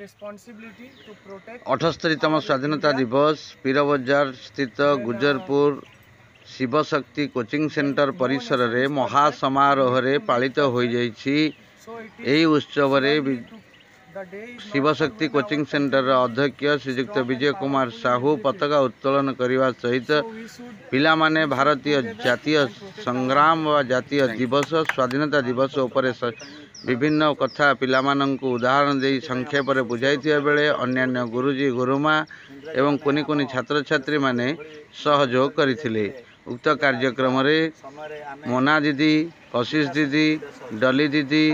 responsibility to protect 78तम स्वाधीनता दिवस पीरबजार स्थित गुजरपुर शिवशक्ति कोचिंग सेंटर परिसर रे महासमारोह रे पालित हो जाइछि। so it एही is उत्सव रे the day is not Shivshakti always coaching our centre अध्यक्ष श्रीजुक्त विजय कुमार साहू पताका उत्तोलन करने सहित so we should पिला माने भारतीय जातीय संग्राम व जातीय दिवस स्वाधीनता दिवस उपरे विभिन्न कथा पिला माननकु उदाहरण दे संक्षेप रे बुझाइथिया बेले अन्यान्य गुरुजी गुरुमा एवं कोनी कोनी छात्र छात्री माने सहयोग करथिले। उक्त कार्यक्रम रे मोना दीदी, कशिश दीदी, डली दीदी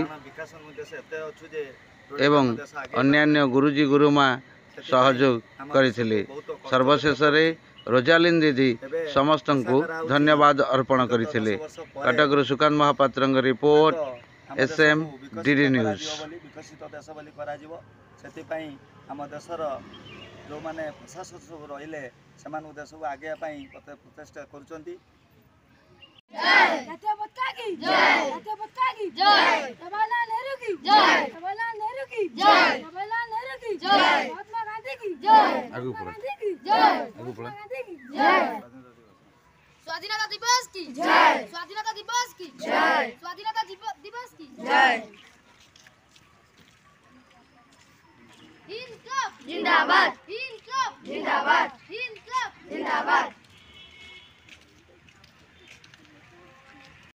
एवं अन्यान्य गुरुजी गुरुमा सहयोग करथिले। सर्वशेष रे रोजालिन दीदी समस्त को धन्यवाद अर्पण करथिले। कटकरू Sukant Mahapatra report SM DD news. विकसित देश बोली करा जिवो सेति पई हम देशर जो माने प्रशासन सब रहिले समान देश को आगे पई प्रचेष्टा करूचंती। जय जातीय पताका की जय जातीय पताका की जय जवाहरलाल नेहरू की जय जवाहरलाल नेहरू की जय जवाहरलाल नेहरू की जय महात्मा गांधी की जय महात्मा गांधी की जय महात्मा गांधी की जय स्वाधीनता दिवस की जय स्वाधीनता दिवस की जय स्वाधीनता दिवस की जय।